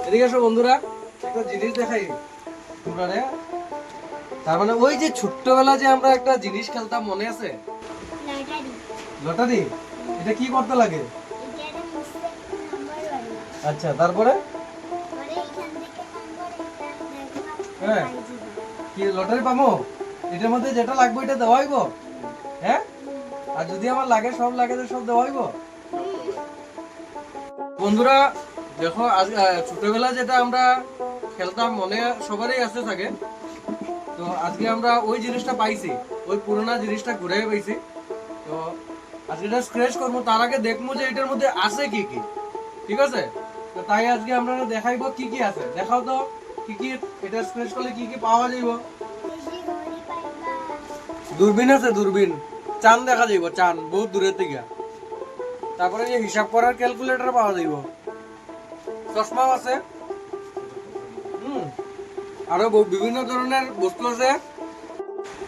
এদিকে এসো বন্ধুরা, একটা জিনিস দেখাই তোমরা। তার মানে ওই যে ছোট্টবেলা যে আমরা একটা জিনিস খেলতাম, মনে আছে? লটারি। এটা কি করতে লাগে? আচ্ছা, তারপরে হ্যাঁ, কি লটারি পাবো? এটার মধ্যে যেটা লাগবে এটা দেওয়া হইব? হ্যাঁ, আর যদি আমার লাগে সব লাগে তো সব দেওয়া হইব? বন্ধুরা দেখো, আজ ছোটবেলা যেটা আমরা খেলতাম মনে সবারই আছে থাকে। তো আজকে আমরা ওই জিনিসটা পাইছি, ওই পুরোনো জিনিসটা ঘুরে পাইছি। তো আজকে এটা স্ক্র্যাচ করবো, তার আগে দেখবো যে এটার মধ্যে আছে কি কি। ঠিক আছে, তো তাই আজকে আমরা দেখাইবো কি কি আছে। দেখাও তো কি কি, এটা স্ক্র্যাচ করলে কি কি পাওয়া যাইব। দূরবীন আছে, দূরবীন, চাঁদ দেখা যাইব, চাঁদ বহুত দূরের থেকে। তারপরে যে হিসাব করার ক্যালকুলেটর পাওয়া যাইব, চশমাও আছে। আরো বিভিন্ন ধরনের বস্তু আছে।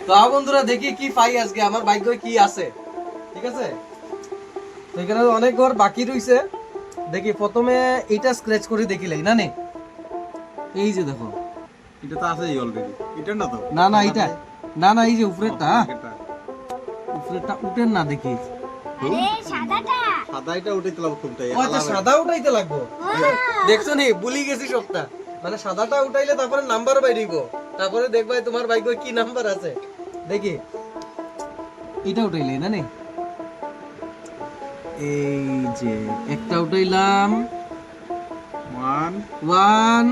তো বন্ধুরা দেখি কি পাই আজকে, আমার ভাগ্যে কি আছে। ঠিক আছে, তো এখানে অনেক ঘর বাকি রইছে। দেখি প্রথমে এইটা স্ক্র্যাচ করে দেখি লাই না নে। এই যে দেখো, এটা তো আছেই অলরেডি। এটা না তো? না না এটা না, না এই যে উপরেরটা, উপরেরটা উঠেন না দেখি। সাদা এটা উঠাইতে লাগবে কোনটাই? ও আচ্ছা, সাদা উঠাইতে লাগবো। দেখছো নি, ভুলি গেছি সবটা। মানে সাদাটা উঠাইলে তারপরে নাম্বার বাইরিব, তারপরে দেখবা তোমার ভাগ্যে কি নাম্বার আছে। দেখি এটা উঠাইলে না নে। এই যে একটা উঠাইলাম, 1 1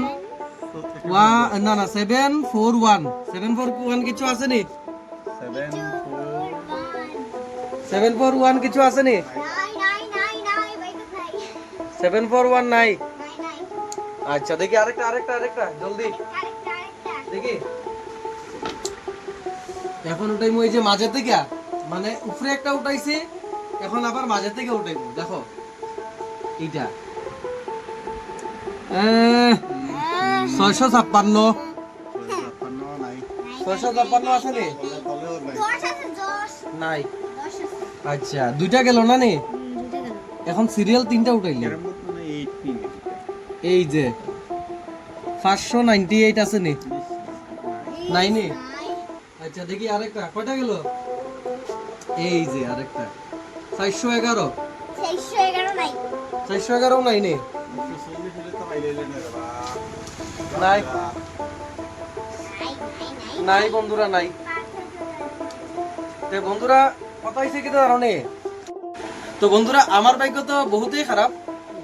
না না 741 কিছু আছে নি? 741 কিছু আছে নি? 741 নাই। আচ্ছা দেখি আরেকটা আরেকটা আরেকটা জলদি দেখি। এখন উঠাইমু এই যে মাঝে থেকে, মানে উপরে একটা উঠাইছি, এখন আবার মাঝে থেকে উঠাইবো। দেখো এইটা 656 656 আছে নি? নাই। আচ্ছা দুইটা গেল না নি? এখন সিরিয়াল 3টা উঠাইলে। এই যে 598 আছে নি? নাই নি? আচ্ছা দেখি আরেকটা কয়টা গেল। এই যে আরেকটা 411 নাই। 411 নাই নি? নাই নাই বন্ধুরা, নাই। তো বন্ধুরা কথা হইছে কি কারণে, তো বন্ধুরা আমার ভাগ্য তো বহুতই খারাপ।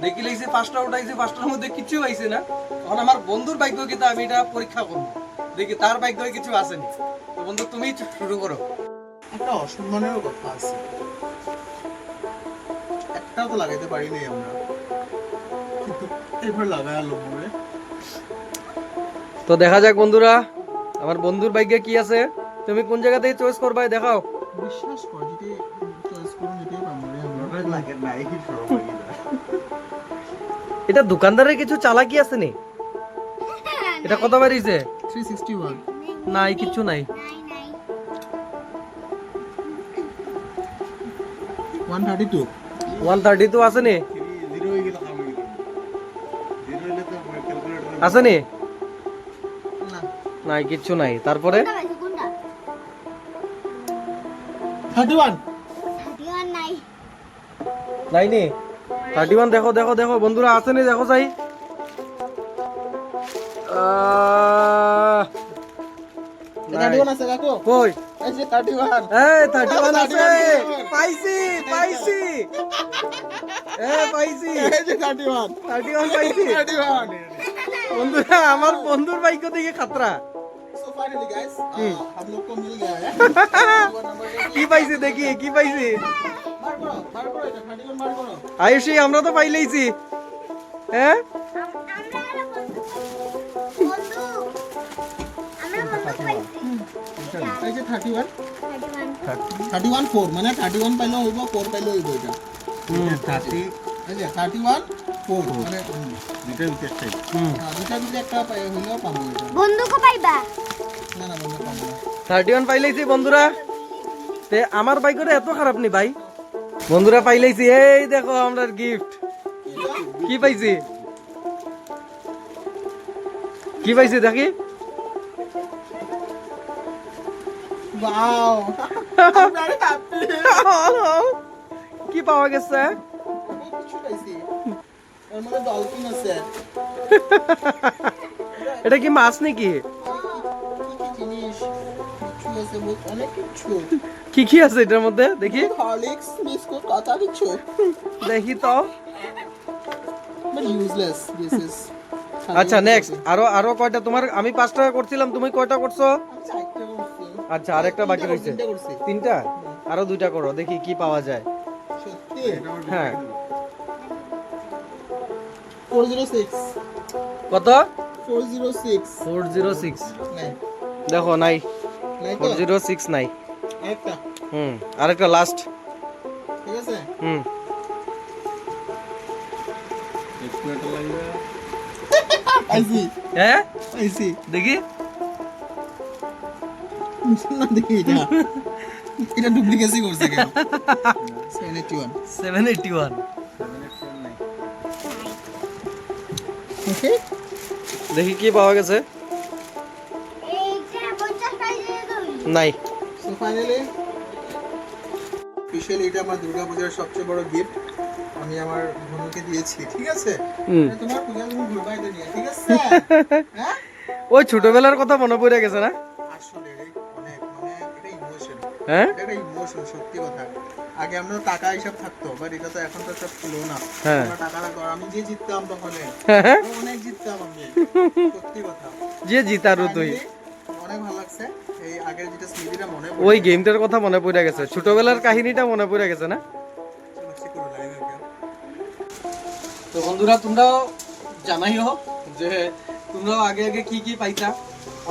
দেখি লাইছে 5টা উঠাইছে, 5টার মধ্যে কিছু হইছে না। এখন আমার বন্ধুর ভাগ্য কিন্তু আমি এটা পরীক্ষা করব, দেখি তার ভাগ্যে কিছু আসেনি। তো বন্ধু তুমি শুরু করো। একটা অসম্মানের কথা আছে, একটাও তো লাগাইতে পারি নাই আমরা, কিন্তু এবার লাগাইলো মনে। তো দেখা যাক বন্ধুরা আমার বন্ধুর ভাগ্যে কি আছে। তুমি কোন জায়গা থেকে চয়েস করবাই দেখাও। বিশ্বাস কর, যদি চয়েস করুন এটাই পাবো রে আমরা। লাগে নাই কি সর্বগিলা। এটা দোকানদারের কিছু চালাকি আছে নি? এটা কত বাড়িছে? 361 নাই, কিছু নাই। 132 132 আছে নি? জিরো হয়ে গেল, কাম হয়ে গেল। জিরো হইলে তো ক্যালকুলেটর আছে নি? না। নাই, কিছু নাই। তারপরে 31 নাই নি? 31 দেখো দেখো দেখো বন্ধুরা, আছে নি দেখো চাই। আহ, নাই। 31 আছে কাকু, কই? এই যে 31। এই 31 আছে, পাইছি পাইছি, পাইছি এই যে 31 31 পাইছি। 31। বন্ধুরা আমার বন্ধুর ভাগ্য থেকে খাতরা। So finally guys, हम लोग को मिल गया है। কি পাইছি দেখি, কি পাইছি। मार करो এটা 31 मार करो। আয়ুষী আমরা তো পাইলেইছি। হ্যাঁ এই যে 31 31 4 মানে 31 পাইলো হইব, 4 পাইলো হইব এটা। 30 এই যে 31 4 মানে দুইটা ভিতরে একটাই। দুইটা ভিতরে একটা পাই হইলো পাবো এটা। বন্ধুকে পাইবা না না বন্ধু পাবো না। 31 পাইলেইছি বন্ধুরা। তে আমার ভাগ্যটা এত খারাপ নি ভাই। বন্ধুরা পাইলেইছি, এই দেখো আমরা গিফট। কি পাইছি? কি পাইছি দেখি? Wow! I'm very happy! কি পাওয়া গেছে? অনেক কিছু পাইছি। এর মধ্যে ডলফিন আছে। এটা কি মাছ নাকি? কি কি জিনিস? কিছু আছে, অনেক কিছু। কি কি আছে এটার মধ্যে দেখি? হরলিক্স, বিস্কুট, কত কিছু। দেখি তো। But useless, this is. আচ্ছা নেক্সট আরো কয়টা তোমার? আমি 5টা করছিলাম, তুমি কয়টা করছো? আমি চারটে করছি। আচ্ছা আরেকটা বাকি রয়েছে। তিনটে করছি। 3টা? আরো 2টা করো দেখি কি পাওয়া যায়। সত্যি? হ্যাঁ 406 কত? 406 406 নাই দেখো নাই, নাই তো 406 নাই। একটা আরেকটা লাস্ট। ঠিক আছে পাইছি হ্যাঁ পাইছি দেখি। না দেখি এটা এটা ডুপ্লিকেসি করছে কেন 781 781 ওকে দেখি কি পাওয়া গেছে। নাই। সো ফাইনালি স্পেশালি এটা আমার দুর্গাপূজার সবচেয়ে বড় গিফট আমি আমার বোনকে দিয়েছি ঠিক আছে এটা তোমার পূজা তুমি ঘুরবা এটা নিয়ে ঠিক আছে হ্যাঁ ওই ছোটবেলার কথা মনে পড়ে গেছে না? আসলে রে অনেক মানে এটা ইমোশন হ্যাঁ এটা ইমোশন সত্যি কথা আগে আমরা টাকা হিসাব থাকতো বাট এটা তো এখন তো সব ছিল না হ্যাঁ। আমরা টাকা লাগতো আমি যে জিততাম তখন অনেক জিততাম আমি সত্যি কথা যে জিতারু তুই। Finally, অনেক ভালো লাগছে এই আগের যেটা স্মৃতিটা মনে ওই গেমটার কথা মনে পড়ে গেছে, ছোটবেলার কাহিনীটা মনে পড়ে গেছে না? তো বন্ধুরা তোমরাও জানাইও যে তোমরাও আগে আগে কি কি পাইতা।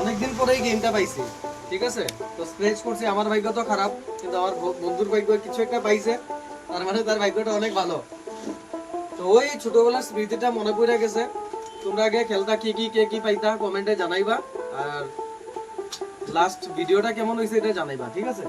অনেকদিন পরে এই গেমটা পাইছি ঠিক আছে। তো স্ক্র্যাচ করছি, আমার ভাগ্য তো খারাপ কিন্তু আমার বন্ধুর ভাগ্য কিছু একটা পাইছে, তার মানে তার ভাগ্যটা অনেক ভালো। তো ওই ছোটবেলার স্মৃতিটা মনে পড়ে গেছে। তোমরা আগে খেলতা কি কি কে কি পাইতা কমেন্টে জানাইবা, আর লাস্ট ভিডিওটা কেমন হয়েছে এটা জানাইবা ঠিক আছে।